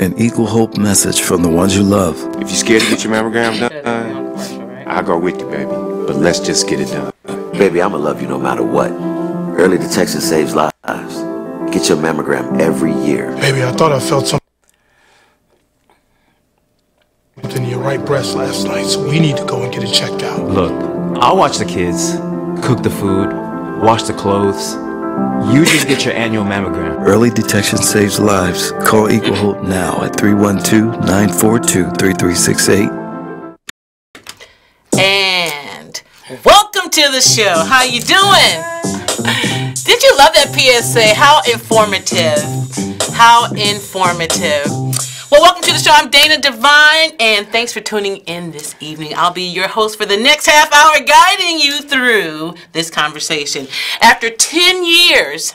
An equal hope message from the ones you love. If you're scared to get your mammogram done, I'll go with you, baby. But let's just get it done. Baby, I'ma love you no matter what. Early detection saves lives. Get your mammogram every year. Baby, I thought I felt something in your right breast last night, so we need to go and get it checked out. Look, I'll watch the kids, cook the food, wash the clothes. You just get your annual mammogram. Early detection saves lives. Call Equal Hope now at 312-942-3368. And welcome to the show. How you doing? Did you love that PSA? How informative. How informative. Well, welcome to the show. I'm Dana Devine, and thanks for tuning in this evening. I'll be your host for the next half hour, guiding you through this conversation. After 10 years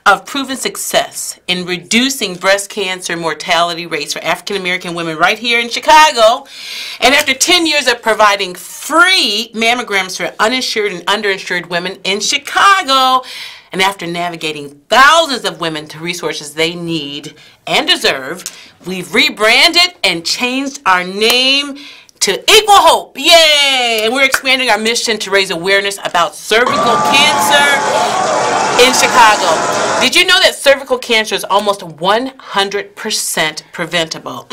of proven success in reducing breast cancer mortality rates for African American women right here in Chicago, and after 10 years of providing free mammograms for uninsured and underinsured women in Chicago, and after navigating thousands of women to resources they need and deserve, we've rebranded and changed our name to Equal Hope. Yay! And we're expanding our mission to raise awareness about cervical cancer in Chicago. Did you know that cervical cancer is almost 100% preventable?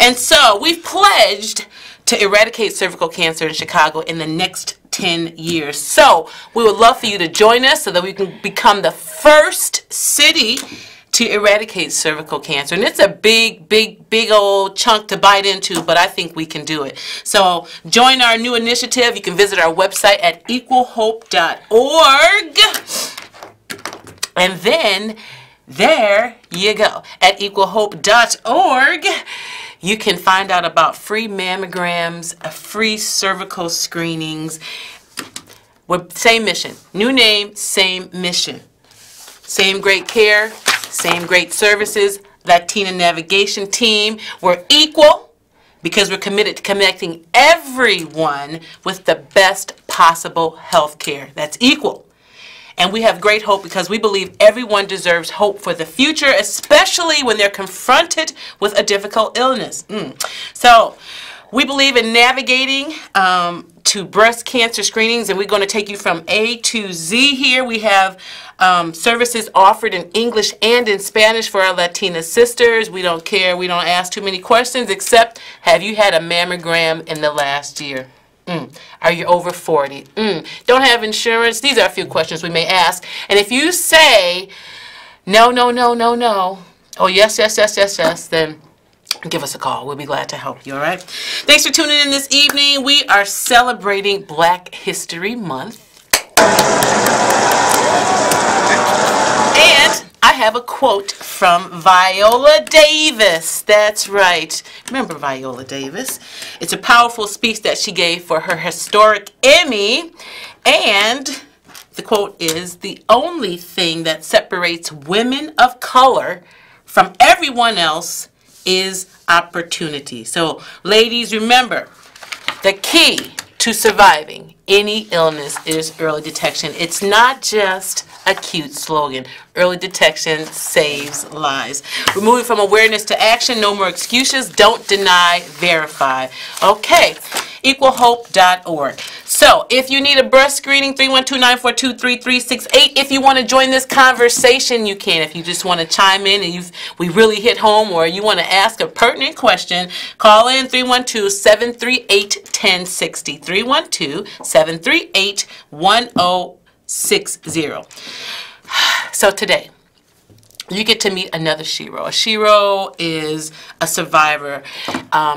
And so we've pledged to eradicate cervical cancer in Chicago in the next 10 years. So we would love for you to join us so that we can become the first city to eradicate cervical cancer. And it's a big old chunk to bite into, but I think we can do it. So join our new initiative. You can visit our website at equalhope.org. And then there you go. At equalhope.org. You can find out about free mammograms, free cervical screenings. Same mission. New name, same mission. Same great care, same great services. Latina navigation team. We're equal because we're committed to connecting everyone with the best possible health care. That's equal. And we have great hope because we believe everyone deserves hope for the future, especially when they're confronted with a difficult illness. So we believe in navigating to breast cancer screenings, and we're going to take you from A to Z here. We have services offered in English and in Spanish for our Latina sisters. We don't care. We don't ask too many questions except, have you had a mammogram in the last year? Are you over 40? Don't have insurance? These are a few questions we may ask. And if you say, no, no, no, no, no, oh, yes, yes, yes, yes, yes, then give us a call. We'll be glad to help you, all right? Thanks for tuning in this evening. We are celebrating Black History Month. And I have a quote from Viola Davis. That's right. Remember Viola Davis? It's a powerful speech that she gave for her historic Emmy. And the quote is, "The only thing that separates women of color from everyone else is opportunity." So, ladies, remember, the key to surviving any illness is early detection. It's not just a cute slogan. Early detection saves lives. We're moving from awareness to action. No more excuses. Don't deny, verify. Okay, equalhope.org. So if you need a breast screening, 312-942-3368. If you want to join this conversation, you can. If you just want to chime in and we really hit home, or you want to ask a pertinent question, call in 312-738-1060. 312-738-1060. So today, you get to meet another shero. A shero is a survivor,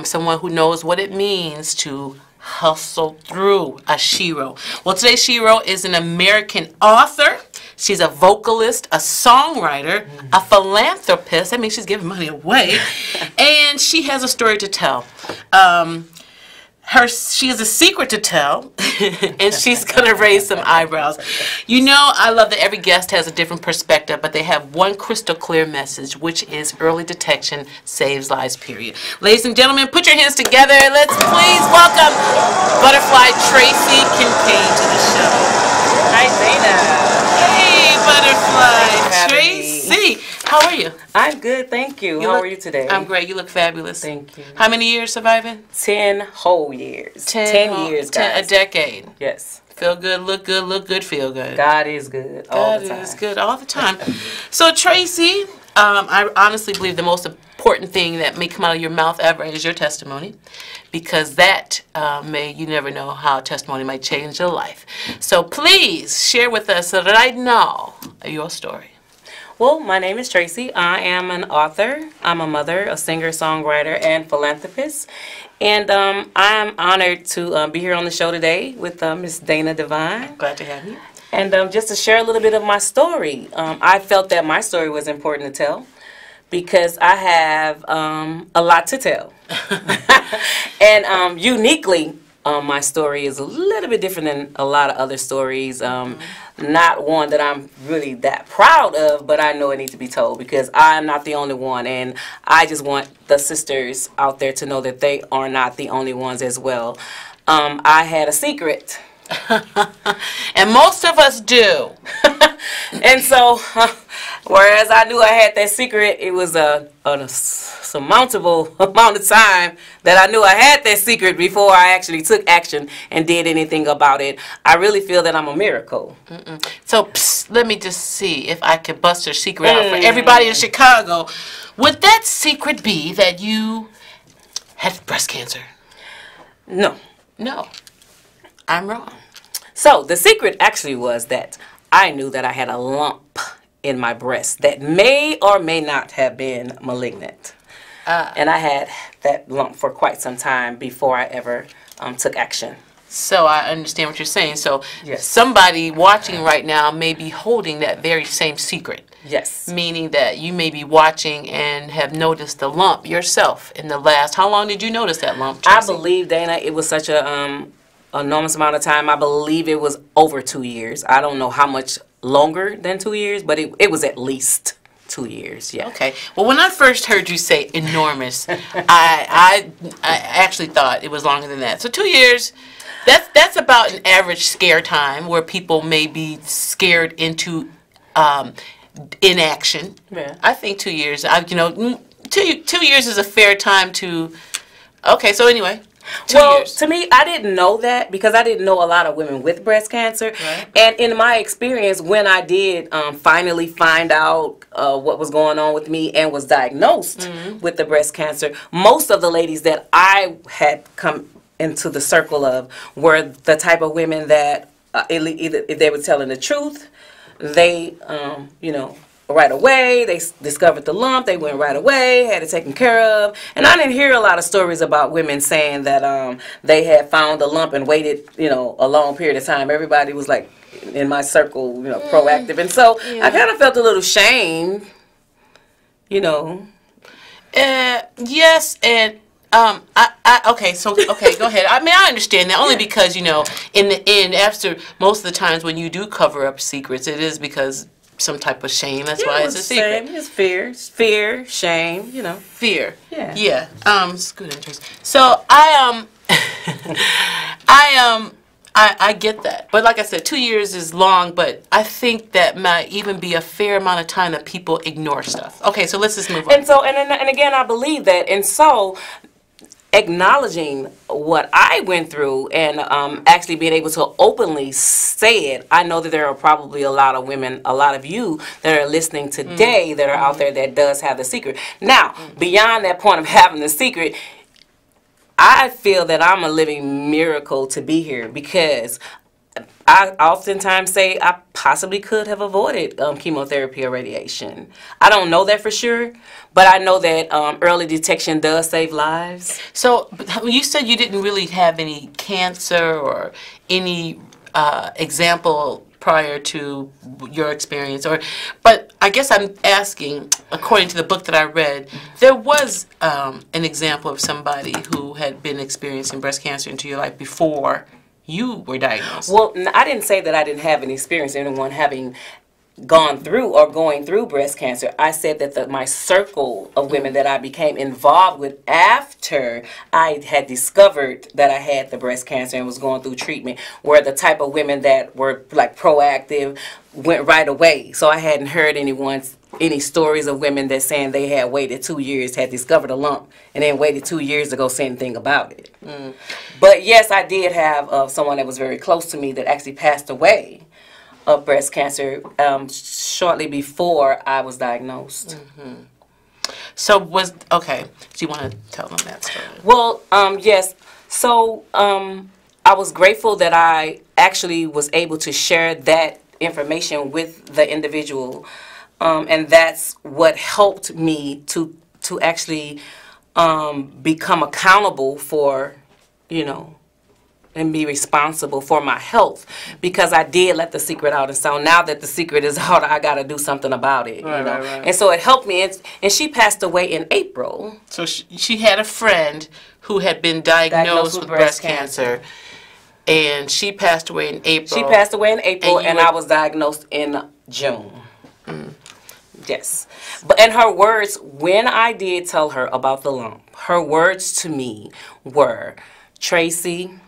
someone who knows what it means to hustle through. A shero. Well, today's shero is an American author. She's a vocalist, a songwriter, a philanthropist. I mean, she's giving money away. And she has a story to tell. She has a secret to tell, and she's going to raise some eyebrows. You know, I love that every guest has a different perspective, but they have one crystal clear message, which is early detection saves lives, period. Ladies and gentlemen, put your hands together. Let's please welcome Butterfly Tracey Kincaide to the show. Hi, Dana. Hey, Butterfly Tracey. How are you? I'm good, thank you. How are you today? I'm great. You look fabulous. Thank you. How many years surviving? 10 whole years. 10 years, guys. A decade. Yes. Feel good, look good, feel good. God is good all the time. God is good all the time. So, Tracey, I honestly believe the most important thing that may come out of your mouth ever is your testimony, because that you never know how testimony might change your life. So please share with us right now your story. Well, my name is Tracey. I am an author. I'm a mother, a singer, songwriter, and philanthropist. And I am honored to be here on the show today with Miss Dana Devine. Glad to have you. And just to share a little bit of my story. I felt that my story was important to tell because I have a lot to tell. And uniquely, my story is a little bit different than a lot of other stories. Not one that I'm really that proud of, but I know it needs to be told because I'm not the only one. And I just want the sisters out there to know that they are not the only ones as well. I had a secret. And most of us do. And so, whereas I knew I had that secret, it was a surmountable amount of time that I knew I had that secret before I actually took action and did anything about it. I really feel that I'm a miracle. So, let me just see if I could bust your secret out for everybody in Chicago. Would that secret be that you had breast cancer? No. No. I'm wrong. So the secret actually was that I knew that I had a lump in my breast that may or may not have been malignant. And I had that lump for quite some time before I ever took action. So I understand what you're saying. So yes. Somebody watching right now may be holding that very same secret. Yes. Meaning that you may be watching and have noticed the lump yourself in the last. How long did you notice that lump, Tracey? I believe, Dana, it was such a enormous amount of time. I believe it was over 2 years. I don't know how much longer than 2 years, but it was at least 2 years. Yeah. Okay. Well, when I first heard you say enormous, I actually thought it was longer than that. So 2 years. That's about an average scare time where people may be scared into inaction. Yeah. I think 2 years. 2 years is a fair time to. Okay. So anyway. 2 years. To me, I didn't know that because I didn't know a lot of women with breast cancer. Right. And in my experience, when I did finally find out what was going on with me and was diagnosed with the breast cancer, most of the ladies that I had come into the circle of were the type of women that either if they were telling the truth, they, right away, they discovered the lump, they went right away, had it taken care of. And I didn't hear a lot of stories about women saying that they had found a lump and waited, a long period of time. Everybody was like, in my circle, proactive. And so I kind of felt a little shame, Yes, and okay, go ahead. I mean, I understand that only because, in the end, after most of the times when you do cover up secrets, it is because some type of shame. That's why it's a secret. It's fear, shame, Fear. Yeah. Yeah. It's good interest. So I get that. But like I said, 2 years is long, but I think that might even be a fair amount of time that people ignore stuff. Okay, so let's just move on. And so, and again, I believe that. And so, acknowledging what I went through and actually being able to openly say it, I know that there are probably a lot of women, a lot of you that are listening today that are out there that does have the secret. Now, beyond that point of having the secret, I feel that I'm a living miracle to be here because I oftentimes say I possibly could have avoided chemotherapy or radiation. I don't know that for sure, but I know that early detection does save lives. So you said you didn't really have any cancer or any example prior to your experience, but I guess I'm asking, according to the book that I read, there was an example of somebody who had been experiencing breast cancer into your life before you were diagnosed. Well, I didn't say that I didn't have any experience in anyone having gone through or going through breast cancer. I said that my circle of women that I became involved with after I had discovered that I had the breast cancer and was going through treatment were the type of women that were like proactive, went right away. So I hadn't heard any stories of women that saying they had waited 2 years, had discovered a lump, and then waited 2 years to go say anything about it. But yes, I did have someone that was very close to me that actually passed away of breast cancer shortly before I was diagnosed. So do you want to tell them that story? Well, yes. So I was grateful that I actually was able to share that information with the individual, and that's what helped me to actually become accountable for, and be responsible for my health, because I did let the secret out. And so now that the secret is out, I got to do something about it. Right. And so it helped me. And she passed away in April. So she had a friend who had been diagnosed with breast cancer. And she passed away in April. She passed away in April, and I was diagnosed in June. Yes. And her words, when I did tell her about the lump, her words to me were, Tracey,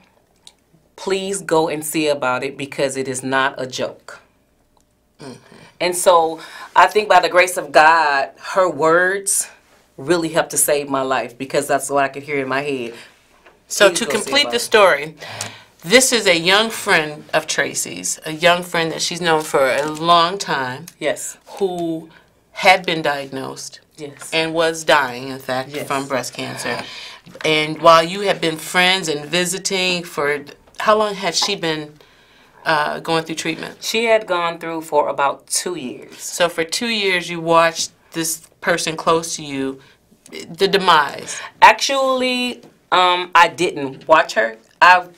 please go and see about it, because it is not a joke. And so I think by the grace of God, her words really helped to save my life, because that's what I could hear in my head. So to complete the story, this is a young friend of Tracey's, a young friend that she's known for a long time. Yes. Who had been diagnosed. Yes. And was dying, in fact, from breast cancer. And while you have been friends and visiting for, how long had she been going through treatment? She had gone through for about 2 years. So for 2 years you watched this person close to you, the demise. Actually, I didn't watch her.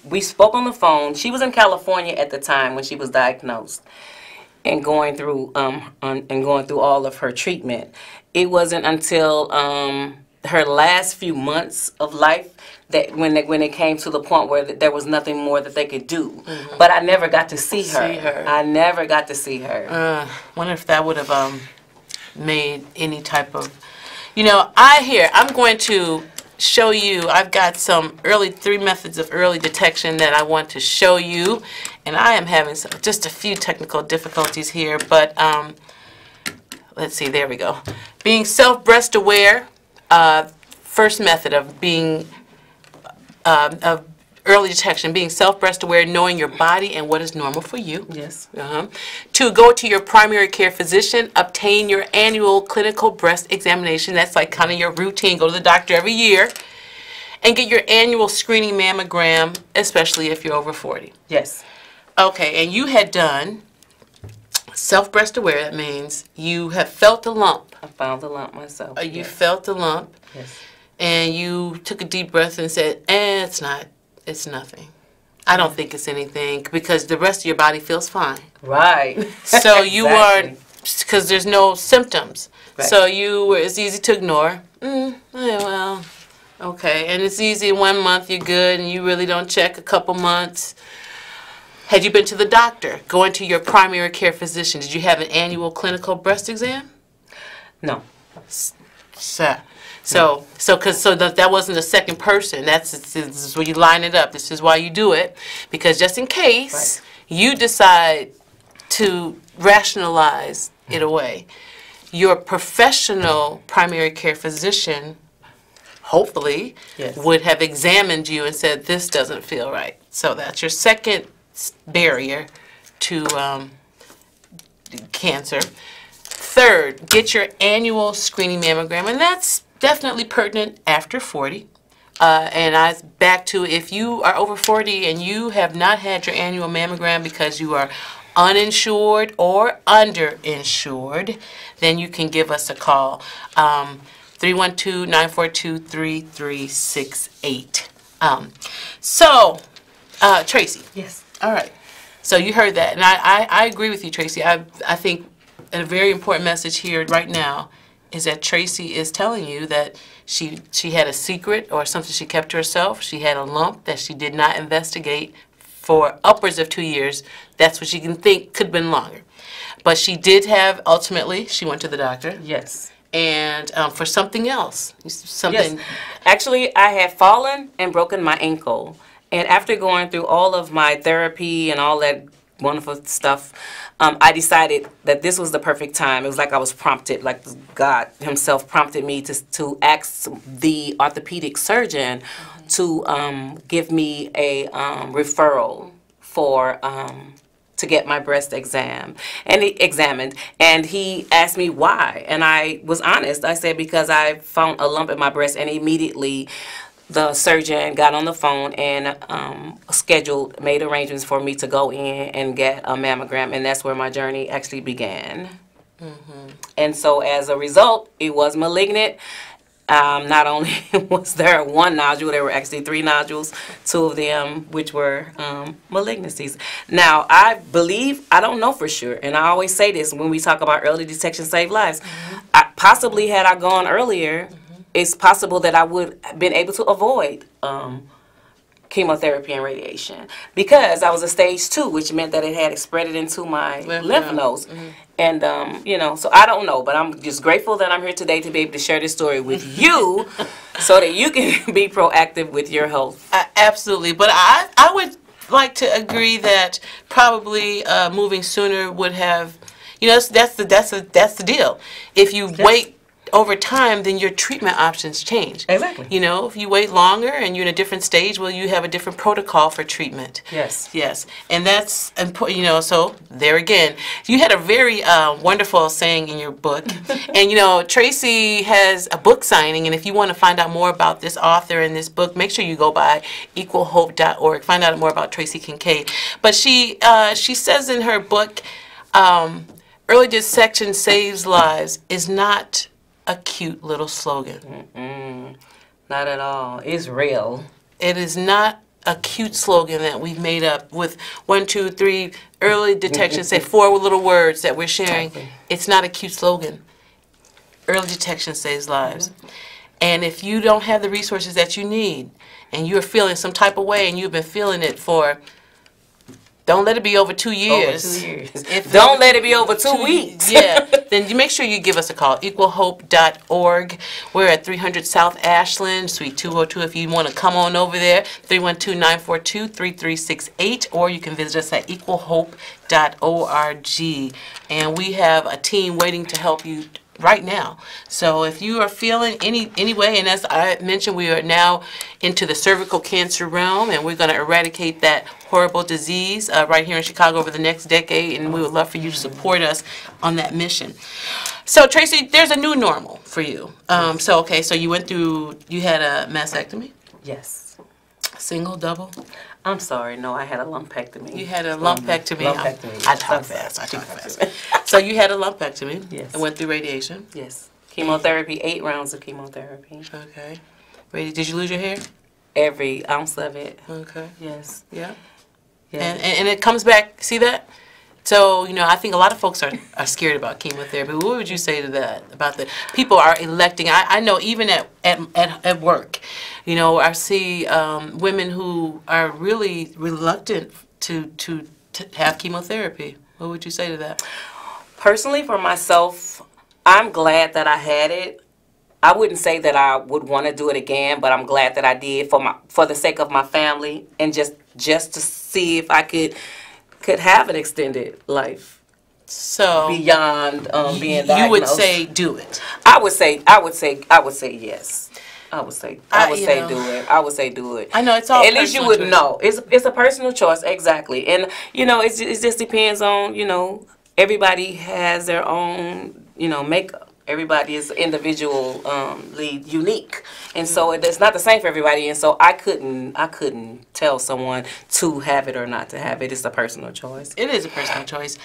We spoke on the phone. She was in California at the time when she was diagnosed and going through all of her treatment. It wasn't until her last few months of life that when it came to the point where there was nothing more that they could do. But I never got to see her. I never got to see her. Wonder if that would have made any type of, I'm going to show you, I've got some 3 methods of early detection that I want to show you, and I am having just a few technical difficulties here, but let's see, there we go. Being self-breast aware, first method of being of early detection, being self-breast aware, knowing your body and what is normal for you. Yes. 2, go to your primary care physician, obtain your annual clinical breast examination. That's like kind of your routine. Go to the doctor every year and get your annual screening mammogram, especially if you're over 40. Yes. Okay, and you had done self-breast aware. That means you have felt the lump. I found the lump myself. You felt the lump. Yes. And you took a deep breath and said, it's nothing. I don't think it's anything, because the rest of your body feels fine. Right. So you are, because there's no symptoms. Right. So it's easy to ignore. Well, okay. And it's easy, 1 month you're good and you really don't check a couple months. Had you been to the doctor, going to your primary care physician? Did you have an annual clinical breast exam? No. So that wasn't a second person. This is where you line it up. This is why you do it, because just in case you decide to rationalize it away, your professional primary care physician, hopefully, would have examined you and said, this doesn't feel right. So that's your second barrier to cancer. 3rd, get your annual screening mammogram, and that's definitely pertinent after 40. And back to, if you are over 40 and you have not had your annual mammogram because you are uninsured or underinsured, then you can give us a call. 312-942-3368. Tracey. Yes. All right. So you heard that, and I agree with you, Tracey. I think a very important message here right now is that Tracey is telling you that she had a secret or something she kept to herself. She had a lump that she did not investigate for upwards of 2 years. That's what she can think could have been longer. But she did have, ultimately, she went to the doctor. Yes. And for something else. Something. Yes. Actually, I had fallen and broken my ankle. And after going through all of my therapy and all that wonderful stuff, I decided that this was the perfect time. It was like I was prompted, like God himself prompted me to ask the orthopedic surgeon to give me a referral for to get my breast examined, and he asked me why, and I was honest. I said because I found a lump in my breast, and immediately the surgeon got on the phone and made arrangements for me to go in and get a mammogram, and that's where my journey actually began. And so as a result, it was malignant. Not only was there one nodule, there were actually 3 nodules, 2 of them which were malignancies. Now, I believe, I don't know for sure, and I always say this when we talk about early detection save lives, possibly had I gone earlier, it's possible that I would have been able to avoid chemotherapy and radiation, because I was a stage 2, which meant that it had spread it into my lymph nodes. And, you know, so I don't know, but I'm just grateful that I'm here today to be able to share this story with you so that you can be proactive with your health. Absolutely. But I would like to agree that probably moving sooner would have, you know, that's the deal. If you wait over time, then your treatment options change. Exactly. You know, if you wait longer and you're in a different stage, well, you have a different protocol for treatment. Yes. Yes. And that's important, you know, so there again, you had a very wonderful saying in your book. And, you know, Tracey has a book signing, and if you want to find out more about this author and this book, make sure you go by equalhope.org. Find out more about Tracey Kincaide. But she says in her book, early detection saves lives is not a cute little slogan. Not at all. It's real. It is not a cute slogan that we've made up with 1, 2, 3 early detection, say 4 little words that we're sharing. Exactly. It's not a cute slogan. Early detection saves lives. And if you don't have the resources that you need, and you're feeling some type of way, and you've been feeling it for, don't let it be over 2 years. Over 2 years. Don't let it be over 2 weeks. Yeah. Then you make sure you give us a call. Equalhope.org. We're at 300 South Ashland, Suite 202. If you want to come on over there, 312-942-3368. Or you can visit us at equalhope.org. And we have a team waiting to help you right now. So if you are feeling any way, and as I mentioned, we are now into the cervical cancer realm, and we're going to eradicate that horrible disease right here in Chicago over the next decade, and we would love for you to support us on that mission. So Tracey, there's a new normal for you. So you went through, you had a mastectomy? Yes. Single, double? I'm sorry, no, I had a lumpectomy. You had a lumpectomy. Lumpectomy. I talk fast. So you had a lumpectomy. Yes. And went through radiation. Yes. Chemotherapy, 8 rounds of chemotherapy. Okay. Did you lose your hair? Every ounce of it. Okay. Yes. Yeah. Yes. And it comes back, see that? So, you know, I think a lot of folks are scared about chemotherapy. What would you say to that? About the people are electing. I know even at work, you know, I see women who are really reluctant to have chemotherapy. What would you say to that? Personally, for myself, I'm glad that I had it. I wouldn't say that I would want to do it again, but I'm glad that I did for the sake of my family, and just to see if I could have an extended life. So beyond being diagnosed. You would say do it. I would say yes. I would say do it. I know it's all. At least you would know. It's a personal choice, exactly. And you know, it just depends on, you know, everybody has their own, you know, makeup. Everybody is individually unique, and so it's not the same for everybody. And so I couldn't tell someone to have it or not to have it. It's a personal choice. It is a personal choice.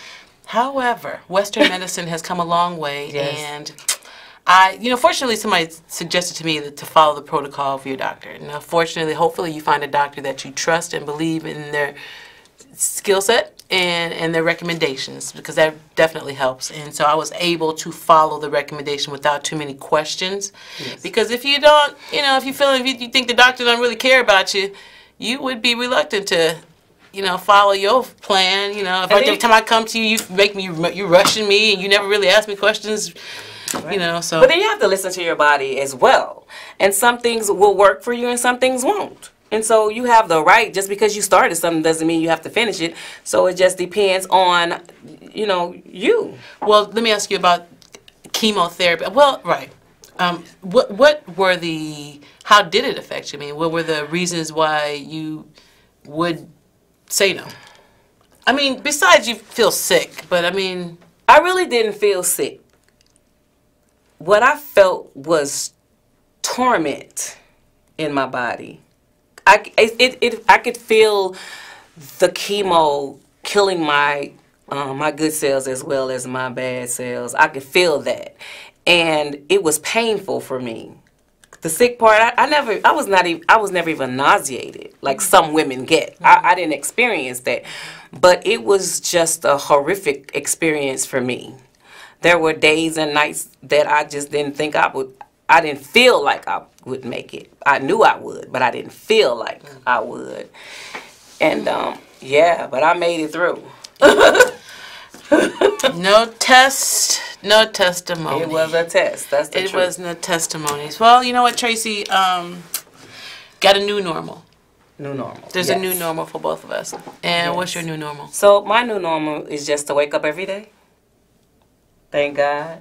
However, Western medicine has come a long way, yes. And fortunately, somebody suggested to me to follow the protocol of your doctor. Now, fortunately, hopefully, you find a doctor that you trust and believe in their skill set and their recommendations, because that definitely helps. And so I was able to follow the recommendation without too many questions. Yes. Because if you don't, if you think the doctor don't really care about you, you would be reluctant to follow your plan. If every time I come to you, you're rushing me, and you never really ask me questions. Right. So. But then you have to listen to your body as well. And some things will work for you and some things won't. And so you have the right, just because you started something doesn't mean you have to finish it. So it just depends on, you. Well, let me ask you about chemotherapy. Well, right. What were how did it affect you? I mean, what were the reasons why you would say no? I mean, besides you feel sick, but I mean. I really didn't feel sick. What I felt was torment in my body. I could feel the chemo killing my good cells as well as my bad cells. I could feel that, and it was painful for me. The sick part, I was never even nauseated like some women get. I didn't experience that, but it was just a horrific experience for me. There were days and nights that I just didn't think I would. I didn't feel like I would make it. I knew I would, but I didn't feel like I would. And but I made it through. No test, no testimony. It was a test. That's the truth. It was no testimonies. Well, you know what, Tracey? Got a new normal. New normal. There's a new normal for both of us. And what's your new normal? So my new normal is just to wake up every day. Thank God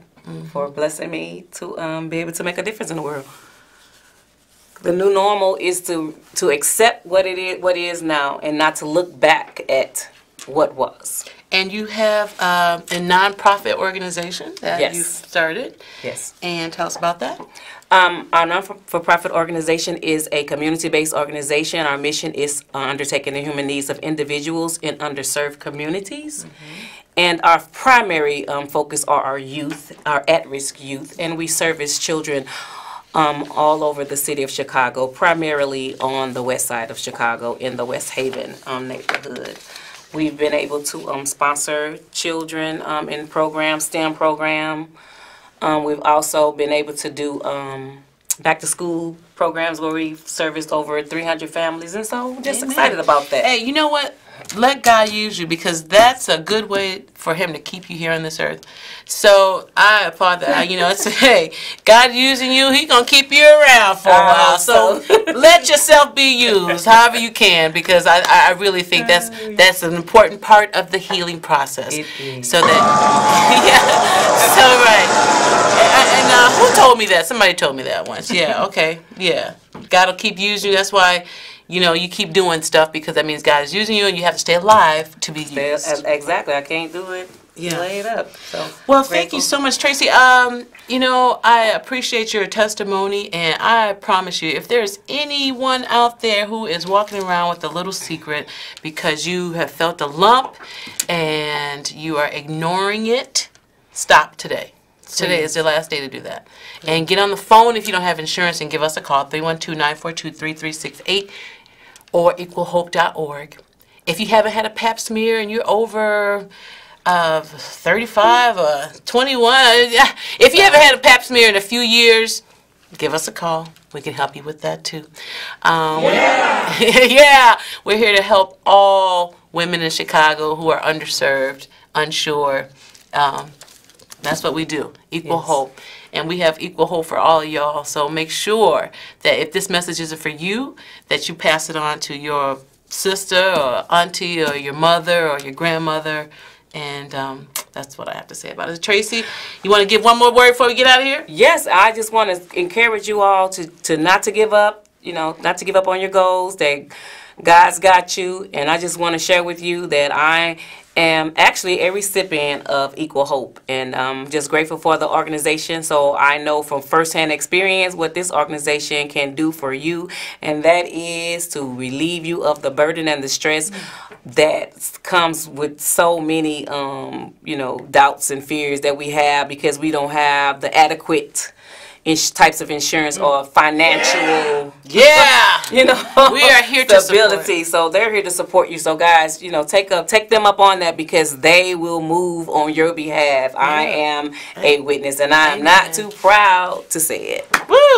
for blessing me to be able to make a difference in the world. The new normal is to accept what is now, and not to look back at what was. And you have a nonprofit organization that you've started. Yes. And tell us about that. Our non-for-profit organization is a community-based organization. Our mission is undertaking the human needs of individuals in underserved communities. And our primary focus are our youth, our at-risk youth, and we service children all over the city of Chicago, primarily on the west side of Chicago in the West Haven neighborhood. We've been able to sponsor children in programs, STEM program. We've also been able to do back-to-school programs where we've serviced over 300 families, and so we're just excited about that. Hey, you know what? Let God use you, because that's a good way for Him to keep you here on this earth. So I applaud that. It's hey, God using you, He gonna keep you around for a while. So let yourself be used, however you can, because I really think that's an important part of the healing process. It is. So that so right. And who told me that? Somebody told me that once. Yeah. Okay. Yeah. God will keep using you. That's why. You keep doing stuff, because that means God is using you, and you have to stay alive to be used. Exactly. I can't do it. Lay it up. So well, thank you so much, Tracey. I appreciate your testimony, and I promise you, if there's anyone out there who is walking around with a little secret because you have felt a lump and you are ignoring it, stop today. Today is the last day to do that. And get on the phone if you don't have insurance and give us a call, 312-942-3368 or equalhope.org. If you haven't had a pap smear and you're over 35 or 21, if you haven't had a pap smear in a few years, give us a call. We can help you with that too. We're here to help all women in Chicago who are underserved, unsure. That's what we do, Equal Hope. And we have equal hope for all of y'all. So make sure that if this message isn't for you, that you pass it on to your sister or auntie or your mother or your grandmother. And that's what I have to say about it. Tracey, you want to give one more word before we get out of here? Yes, I just want to encourage you all to not to give up, not to give up on your goals, that God's got you. And I just want to share with you that I am actually a recipient of Equal Hope, and I'm just grateful for the organization. So I know from firsthand experience what this organization can do for you, and that is to relieve you of the burden and the stress that comes with so many doubts and fears that we have because we don't have the adequate types of insurance or financial we are here to stability. So they're here to support you. So guys, take them up on that, because they will move on your behalf. I am a witness, and I am not too proud to say it. Woo!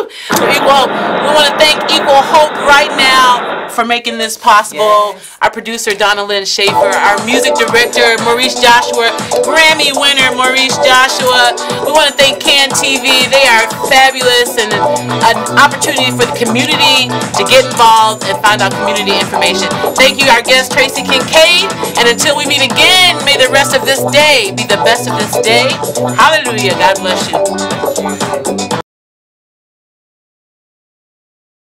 Well, we want to thank Equal Hope right now for making this possible. Yes. Our producer, Donna Lynn Schaefer. Our music director, Maurice Joshua. Grammy winner, Maurice Joshua. We want to thank Can TV. They are fabulous and an opportunity for the community to get involved and find out community information. Thank you, our guest, Tracey Kincaide. And until we meet again, may the rest of this day be the best of this day. Hallelujah. God bless you.